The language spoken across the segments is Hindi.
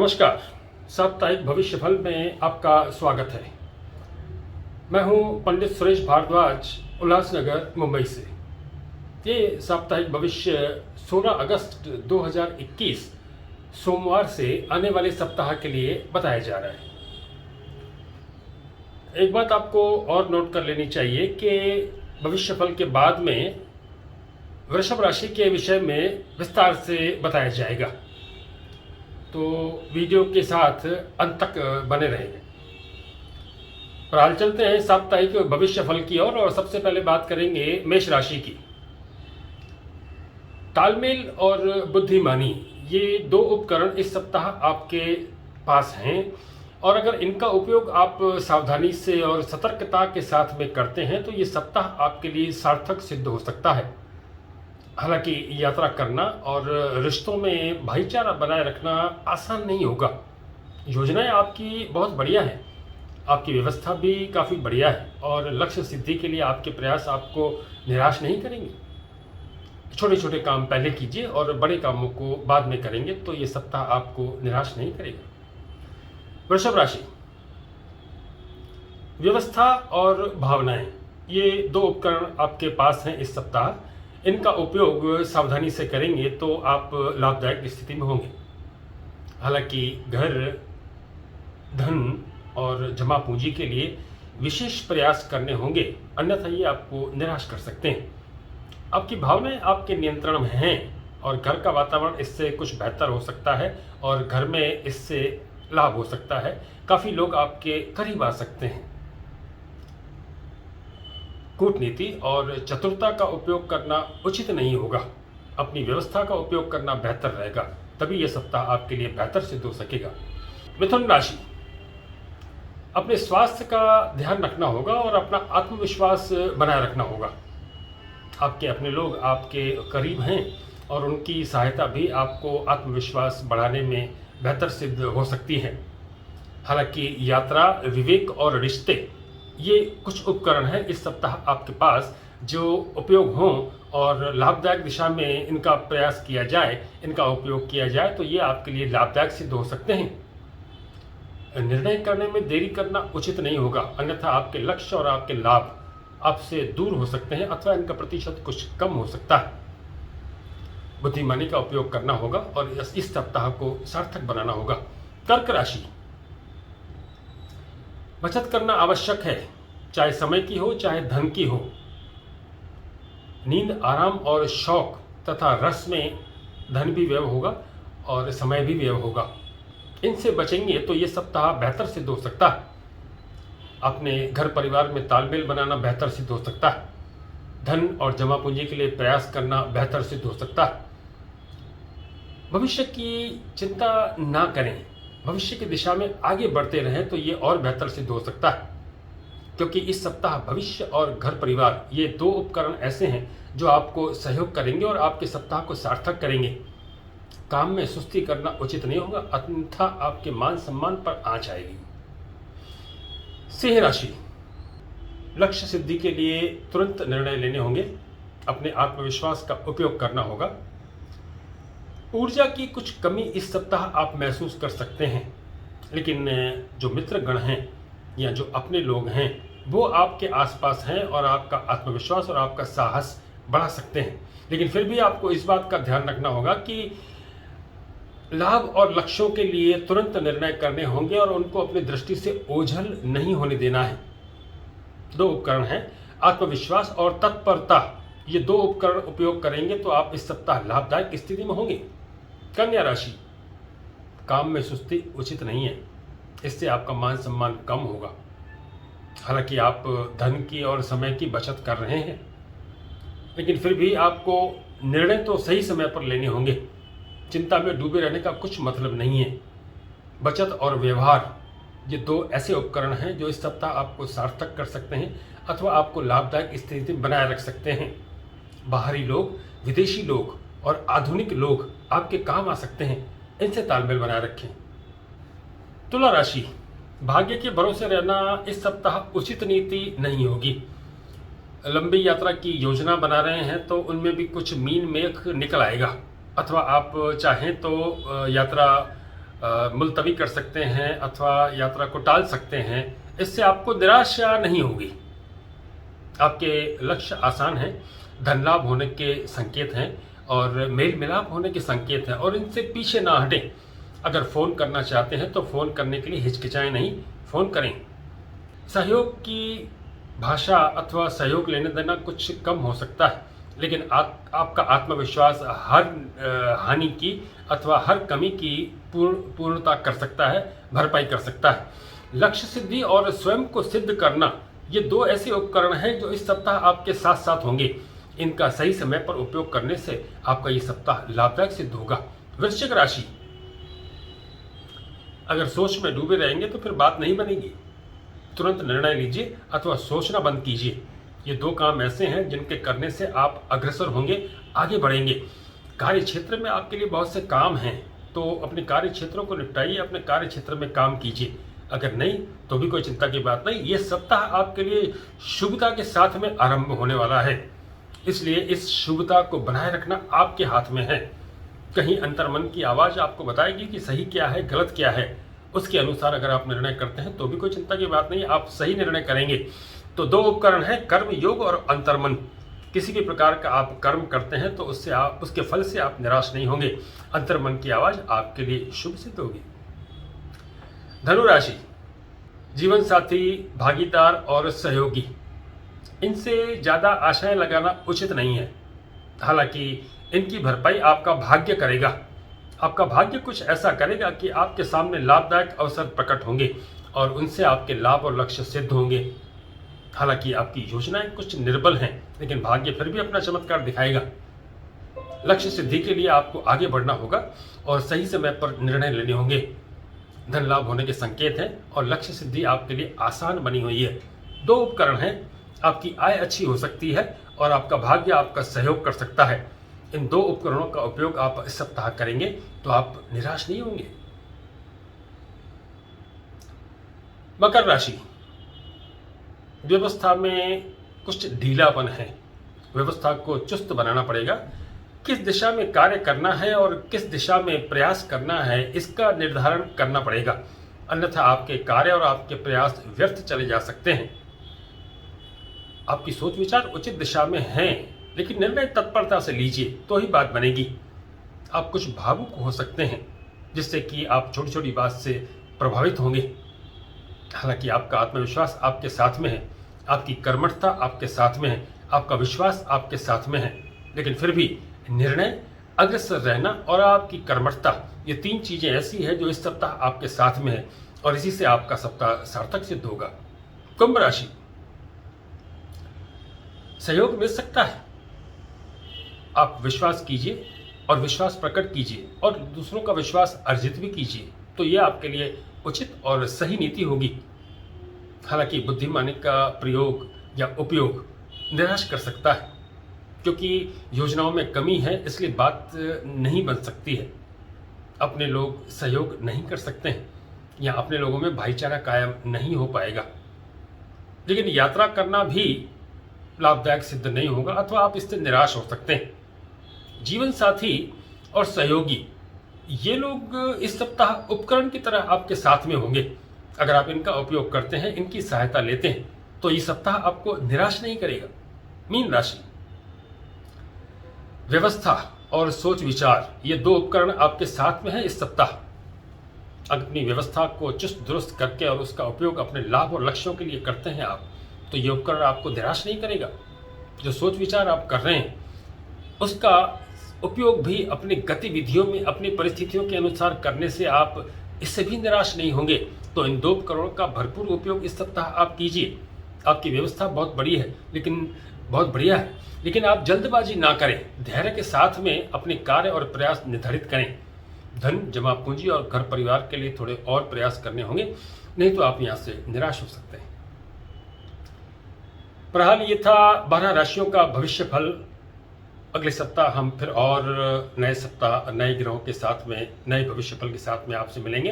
नमस्कार। साप्ताहिक भविष्यफल में आपका स्वागत है। मैं हूं पंडित सुरेश भारद्वाज, उल्लासनगर, मुंबई से। ये साप्ताहिक भविष्य 16 अगस्त 2021 सोमवार से आने वाले सप्ताह के लिए बताया जा रहा है। एक बात आपको और नोट कर लेनी चाहिए कि भविष्यफल के बाद में वृषभ राशि के विषय में विस्तार से बताया जाएगा, तो वीडियो के साथ अंत तक बने रहेंगे। और हाल चलते हैं साप्ताहिक भविष्यफल की ओर और सबसे पहले बात करेंगे मेष राशि की। तालमेल और बुद्धिमानी, ये दो उपकरण इस सप्ताह आपके पास हैं और अगर इनका उपयोग आप सावधानी से और सतर्कता के साथ में करते हैं तो ये सप्ताह आपके लिए सार्थक सिद्ध हो सकता है। हालांकि यात्रा करना और रिश्तों में भाईचारा बनाए रखना आसान नहीं होगा। योजनाएं आपकी बहुत बढ़िया हैं, आपकी व्यवस्था भी काफ़ी बढ़िया है और लक्ष्य सिद्धि के लिए आपके प्रयास आपको निराश नहीं करेंगे। छोटे छोटे काम पहले कीजिए और बड़े कामों को बाद में करेंगे तो ये सप्ताह आपको निराश नहीं करेगा। वृषभ राशि, व्यवस्था और भावनाएं, ये दो उपकरण आपके पास हैं इस सप्ताह। इनका उपयोग सावधानी से करेंगे तो आप लाभदायक स्थिति में होंगे। हालांकि घर, धन और जमा पूंजी के लिए विशेष प्रयास करने होंगे, अन्यथा ये आपको निराश कर सकते हैं। आपकी भावनाएं आपके नियंत्रण में हैं और घर का वातावरण इससे कुछ बेहतर हो सकता है और घर में इससे लाभ हो सकता है। काफ़ी लोग आपके करीब आ सकते हैं। कूटनीति और चतुरता का उपयोग करना उचित नहीं होगा। अपनी व्यवस्था का उपयोग करना बेहतर रहेगा, तभी यह सप्ताह आपके लिए बेहतर सिद्ध हो सकेगा। मिथुन राशि, अपने स्वास्थ्य का ध्यान रखना होगा और अपना आत्मविश्वास बनाए रखना होगा। आपके अपने लोग आपके करीब हैं और उनकी सहायता भी आपको आत्मविश्वास बढ़ाने में बेहतर सिद्ध हो सकती है। हालांकि यात्रा, विवेक और रिश्ते, ये कुछ उपकरण हैं इस सप्ताह आपके पास जो उपयोग हों और लाभदायक दिशा में इनका प्रयास किया जाए, इनका उपयोग किया जाए तो ये आपके लिए लाभदायक सिद्ध हो सकते हैं। निर्णय करने में देरी करना उचित नहीं होगा, अन्यथा आपके लक्ष्य और आपके लाभ आपसे दूर हो सकते हैं अथवा इनका प्रतिशत कुछ कम हो सकता है। बुद्धिमानी का उपयोग करना होगा और इस सप्ताह को सार्थक बनाना होगा। कर्क राशि, बचत करना आवश्यक है, चाहे समय की हो चाहे धन की हो। नींद, आराम और शौक तथा रस में धन भी व्यय होगा और समय भी व्यय होगा। इनसे बचेंगे तो ये सप्ताह बेहतर सिद्ध हो सकता है। अपने घर परिवार में तालमेल बनाना बेहतर सिद्ध हो सकता है। धन और जमा पूंजी के लिए प्रयास करना बेहतर सिद्ध हो सकता है। भविष्य की चिंता ना करें, भविष्य की दिशा में आगे बढ़ते रहें तो ये और बेहतर सिद्ध हो सकता है, क्योंकि इस सप्ताह भविष्य और घर परिवार, ये दो उपकरण ऐसे हैं जो आपको सहयोग करेंगे और आपके सप्ताह को सार्थक करेंगे। काम में सुस्ती करना उचित नहीं होगा, अन्यथा आपके मान सम्मान पर आंच आएगी। सिंह राशि, लक्ष्य सिद्धि के लिए तुरंत निर्णय लेने होंगे, अपने आत्मविश्वास का उपयोग करना होगा। ऊर्जा की कुछ कमी इस सप्ताह आप महसूस कर सकते हैं, लेकिन जो मित्रगण हैं या जो अपने लोग हैं वो आपके आसपास हैं और आपका आत्मविश्वास और आपका साहस बढ़ा सकते हैं। लेकिन फिर भी आपको इस बात का ध्यान रखना होगा कि लाभ और लक्ष्यों के लिए तुरंत निर्णय करने होंगे और उनको अपनी दृष्टि से ओझल नहीं होने देना है। दो उपकरण हैं, आत्मविश्वास और तत्परता, ये दो उपकरण उपयोग करेंगे तो आप इस सप्ताह लाभदायक स्थिति में होंगे। कन्या राशि, काम में सुस्ती उचित नहीं है, इससे आपका मान सम्मान कम होगा। हालांकि आप धन की और समय की बचत कर रहे हैं, लेकिन फिर भी आपको निर्णय तो सही समय पर लेने होंगे। चिंता में डूबे रहने का कुछ मतलब नहीं है। बचत और व्यवहार, ये दो ऐसे उपकरण हैं जो इस सप्ताह आपको सार्थक कर सकते हैं अथवा आपको लाभदायक स्थिति बनाए रख सकते हैं। बाहरी लोग, विदेशी लोग और आधुनिक लोग आपके काम आ सकते हैं, इनसे तालमेल बनाए रखें। तुला राशि, भाग्य के भरोसे रहना इस सप्ताह उचित नीति नहीं होगी। लंबी यात्रा की योजना बना रहे हैं तो उनमें भी कुछ मीन मेख निकल आएगा, अथवा आप चाहें तो यात्रा मुलतवी कर सकते हैं अथवा यात्रा को टाल सकते हैं। इससे आपको निराशा नहीं होगी। आपके लक्ष्य आसान हैं, धन लाभ होने के संकेत हैं और मेल मिलाप होने के संकेत हैं, और इनसे पीछे ना हटें। अगर फ़ोन करना चाहते हैं तो फ़ोन करने के लिए हिचकिचाएं नहीं, फ़ोन करें। सहयोग की भाषा अथवा सहयोग लेने देना कुछ कम हो सकता है, लेकिन आपका आत्मविश्वास हर हानि की अथवा हर कमी की पूर्णता कर सकता है, भरपाई कर सकता है। लक्ष्य सिद्धि और स्वयं को सिद्ध करना, ये दो ऐसे उपकरण हैं जो इस सप्ताह आपके साथ साथ होंगे। इनका सही समय पर उपयोग करने से आपका ये सप्ताह लाभदायक सिद्ध होगा। वृश्चिक राशि, अगर सोच में डूबे रहेंगे तो फिर बात नहीं बनेगी। तुरंत निर्णय लीजिए अथवा सोचना बंद कीजिए। ये दो काम ऐसे हैं जिनके करने से आप अग्रसर होंगे, आगे बढ़ेंगे। कार्य क्षेत्र में आपके लिए बहुत से काम हैं, तो अपने कार्य क्षेत्रों को निपटाइए, अपने कार्य क्षेत्र में काम कीजिए। अगर नहीं तो भी कोई चिंता की बात नहीं। ये सप्ताह आपके लिए शुभता के साथ में आरंभ होने वाला है, इसलिए इस शुभता को बनाए रखना आपके हाथ में है। कहीं अंतर्मन की आवाज़ आपको बताएगी कि सही क्या है, गलत क्या है। उसके अनुसार अगर आप निर्णय करते हैं तो भी कोई चिंता की बात नहीं, आप सही निर्णय करेंगे। तो दो उपकरण हैं, कर्म योग और अंतर्मन। किसी भी प्रकार का आप कर्म करते हैं तो उसके फल से आप निराश नहीं होंगे। अंतर्मन की आवाज़ आपके लिए शुभ सिद्ध होगी। धनु राशि, जीवन साथी, भागीदार और सहयोगी, इनसे ज़्यादा आशाएं लगाना उचित नहीं है। हालांकि इनकी भरपाई आपका भाग्य करेगा। आपका भाग्य कुछ ऐसा करेगा कि आपके सामने लाभदायक अवसर प्रकट होंगे और उनसे आपके लाभ और लक्ष्य सिद्ध होंगे। हालांकि आपकी योजनाएं कुछ निर्बल हैं, लेकिन भाग्य फिर भी अपना चमत्कार दिखाएगा। लक्ष्य सिद्धि के लिए आपको आगे बढ़ना होगा और सही समय पर निर्णय लेने होंगे। धन लाभ होने के संकेत हैं और लक्ष्य सिद्धि आपके लिए आसान बनी हुई है। दो उपकरण हैं, आपकी आय अच्छी हो सकती है और आपका भाग्य आपका सहयोग कर सकता है। इन दो उपकरणों का उपयोग आप इस सप्ताह करेंगे तो आप निराश नहीं होंगे। मकर राशि, व्यवस्था में कुछ ढीलापन है, व्यवस्था को चुस्त बनाना पड़ेगा। किस दिशा में कार्य करना है और किस दिशा में प्रयास करना है, इसका निर्धारण करना पड़ेगा, अन्यथा आपके कार्य और आपके प्रयास व्यर्थ चले जा सकते हैं। आपकी सोच विचार उचित दिशा में हैं, लेकिन निर्णय तत्परता से लीजिए तो ही बात बनेगी। आप कुछ भावुक हो सकते हैं, जिससे कि आप छोटी छोटी बात से प्रभावित होंगे। हालांकि आपका आत्मविश्वास आपके साथ में है, आपकी कर्मठता आपके साथ में है, आपका विश्वास आपके साथ में है, लेकिन फिर भी निर्णय, अग्रसर रहना और आपकी कर्मठता, ये तीन चीजें ऐसी है जो इस सप्ताह आपके साथ में है और इसी से आपका सप्ताह सार्थक सिद्ध होगा। कुंभ राशि, सहयोग मिल सकता है। आप विश्वास कीजिए और विश्वास प्रकट कीजिए और दूसरों का विश्वास अर्जित भी कीजिए, तो यह आपके लिए उचित और सही नीति होगी। हालांकि बुद्धिमानी का प्रयोग या उपयोग निराश कर सकता है, क्योंकि योजनाओं में कमी है, इसलिए बात नहीं बन सकती है। अपने लोग सहयोग नहीं कर सकते हैं या अपने लोगों में भाईचारा कायम नहीं हो पाएगा। लेकिन यात्रा करना भी लाभदायक सिद्ध नहीं होगा अथवा आप इससे निराश हो सकते हैं। जीवन साथी और सहयोगी, ये लोग इस सप्ताह उपकरण की तरह आपके साथ में होंगे। अगर आप इनका उपयोग करते हैं, इनकी सहायता लेते हैं, तो ये सप्ताह आपको निराश नहीं करेगा। मीन राशि, व्यवस्था और सोच विचार, ये दो उपकरण आपके साथ में हैं इस सप्ताह। अपनी व्यवस्था को चुस्त दुरुस्त करके और उसका उपयोग अपने लाभ और लक्ष्यों के लिए करते हैं आप, तो ये उपकरण आपको निराश नहीं करेगा। जो सोच विचार आप कर रहे हैं, उसका उपयोग भी अपनी गतिविधियों में अपनी परिस्थितियों के अनुसार करने से आप इससे भी निराश नहीं होंगे। तो इन दो उपकरणों का भरपूर उपयोग इस सप्ताह आप कीजिए। आपकी व्यवस्था बहुत बढ़िया है, लेकिन आप जल्दबाजी ना करें। धैर्य के साथ में अपने कार्य और प्रयास निर्धारित करें। धन, जमा पूंजी और घर परिवार के लिए थोड़े और प्रयास करने होंगे, नहीं तो आप यहाँ से निराश हो सकते हैं। बहरहाल ये था 12 राशियों का भविष्य फल। अगले सप्ताह हम फिर और नए सप्ताह नए ग्रहों के साथ में नए भविष्य फल के साथ में आपसे मिलेंगे।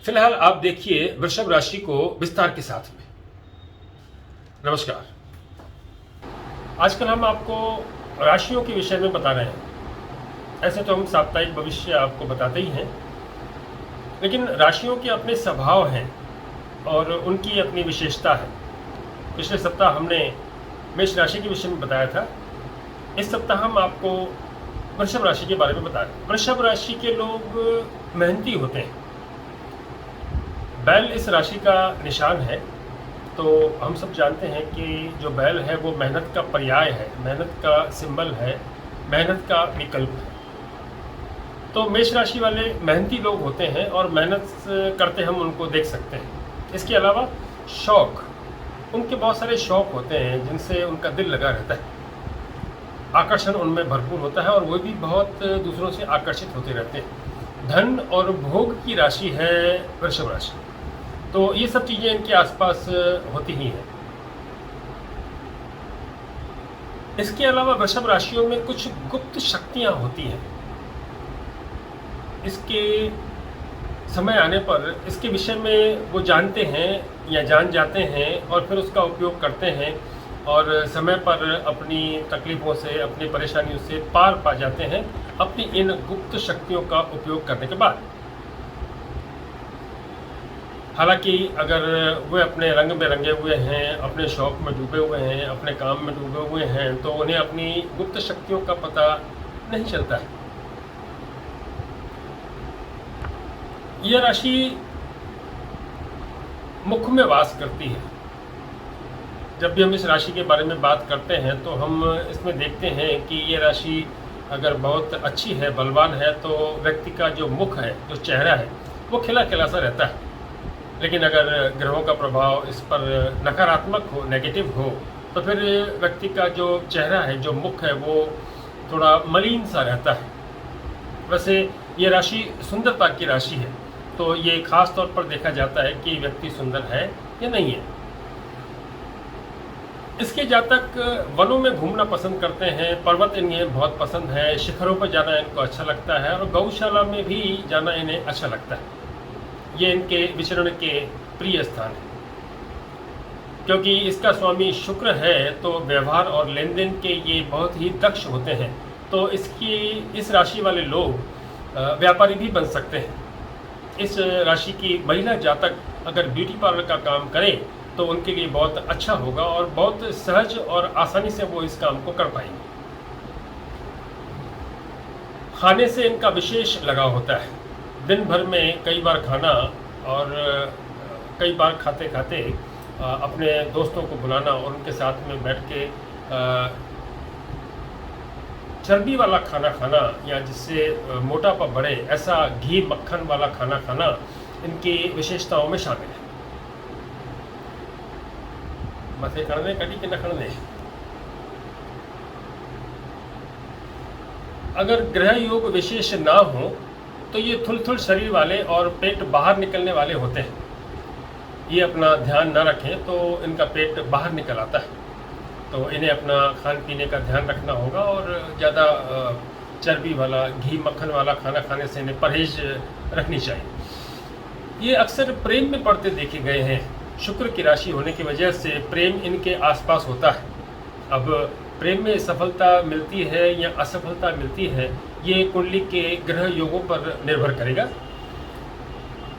फिलहाल आप देखिए वृषभ राशि को विस्तार के साथ में। नमस्कार। आजकल हम आपको राशियों के विषय में बता रहे हैं। ऐसे तो हम साप्ताहिक भविष्य आपको बताते ही हैं, लेकिन राशियों के अपने स्वभाव हैं और उनकी अपनी विशेषता है। पिछले सप्ताह हमने मेष राशि के विषय में बताया था। इस सप्ताह हम आपको वृषभ राशि के बारे में बता रहे हैं। वृषभ राशि के लोग मेहनती होते हैं। बैल इस राशि का निशान है, तो हम सब जानते हैं कि जो बैल है वो मेहनत का पर्याय है, मेहनत का सिंबल है, मेहनत का विकल्प है। तो मेष राशि वाले मेहनती लोग होते हैं और मेहनत करते हम उनको देख सकते हैं। इसके अलावा शौक, उनके बहुत सारे शौक होते हैं जिनसे उनका दिल लगा रहता है, आकर्षण उनमें भरपूर होता है और वो भी बहुत दूसरों से आकर्षित होते रहते हैं। धन और भोग की राशि है वृषभ राशि, तो ये सब चीज़ें इनके आसपास होती ही हैं। इसके अलावा वृषभ राशियों में कुछ गुप्त शक्तियाँ होती हैं। इसके समय आने पर इसके विषय में वो जानते हैं या जान जाते हैं और फिर उसका उपयोग करते हैं और समय पर अपनी तकलीफ़ों से, अपनी परेशानियों से पार पा जाते हैं अपनी इन गुप्त शक्तियों का उपयोग करने के बाद। हालांकि अगर वे अपने रंग में रंगे हुए हैं, अपने शौक में डूबे हुए हैं, अपने काम में डूबे हुए हैं, तो उन्हें अपनी गुप्त शक्तियों का पता नहीं चलता है। यह राशि मुख में वास करती है। जब भी हम इस राशि के बारे में बात करते हैं तो हम इसमें देखते हैं कि ये राशि अगर बहुत अच्छी है, बलवान है, तो व्यक्ति का जो मुख है, जो चेहरा है, वो खिला खिला सा रहता है। लेकिन अगर ग्रहों का प्रभाव इस पर नकारात्मक हो, नेगेटिव हो, तो फिर व्यक्ति का जो चेहरा है, जो मुख है, वो थोड़ा मलिन सा रहता है। वैसे ये राशि सुंदरता की राशि है, तो ये खास तौर पर देखा जाता है कि व्यक्ति सुंदर है या नहीं है। इसके जातक वनों में घूमना पसंद करते हैं, पर्वत इन्हें बहुत पसंद है, शिखरों पर जाना इनको अच्छा लगता है और गौशाला में भी जाना इन्हें अच्छा लगता है। ये इनके विचरण के प्रिय स्थान है। क्योंकि इसका स्वामी शुक्र है तो व्यवहार और लेन देन के ये बहुत ही दक्ष होते हैं। तो इस राशि वाले लोग व्यापारी भी बन सकते हैं। इस राशि की महिला जातक अगर ब्यूटी पार्लर का काम करें तो उनके लिए बहुत अच्छा होगा और बहुत सहज और आसानी से वो इस काम को कर पाएंगे। खाने से इनका विशेष लगाव होता है। दिन भर में कई बार खाना और कई बार खाते खाते अपने दोस्तों को बुलाना और उनके साथ में बैठ के चर्बी वाला खाना खाना या जिससे मोटापा बढ़े, ऐसा घी मक्खन वाला खाना खाना इनकी विशेषताओं में शामिल है। मथे खड़ने कटी के न खड़ने। अगर ग्रह योग विशेष ना हो तो ये थुल शरीर वाले और पेट बाहर निकलने वाले होते हैं। ये अपना ध्यान न रखें तो इनका पेट बाहर निकल आता है। तो इन्हें अपना खान पीने का ध्यान रखना होगा और ज़्यादा चर्बी वाला, घी मक्खन वाला खाना खाने से इन्हें परहेज रखनी चाहिए। ये अक्सर प्रेम में पड़ते देखे गए हैं। शुक्र की राशि होने की वजह से प्रेम इनके आसपास होता है। अब प्रेम में सफलता मिलती है या असफलता मिलती है, ये कुंडली के ग्रह योगों पर निर्भर करेगा।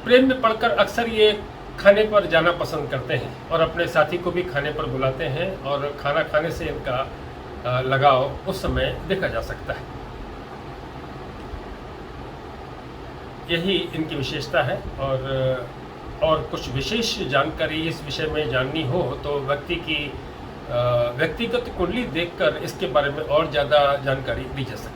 प्रेम में पड़कर अक्सर ये खाने पर जाना पसंद करते हैं और अपने साथी को भी खाने पर बुलाते हैं और खाना खाने से इनका लगाव उस समय देखा जा सकता है। यही इनकी विशेषता है। और कुछ विशेष जानकारी इस विषय में जाननी हो तो व्यक्ति की व्यक्तिगत कुंडली देखकर इसके बारे में और ज़्यादा जानकारी दी जा सकती है।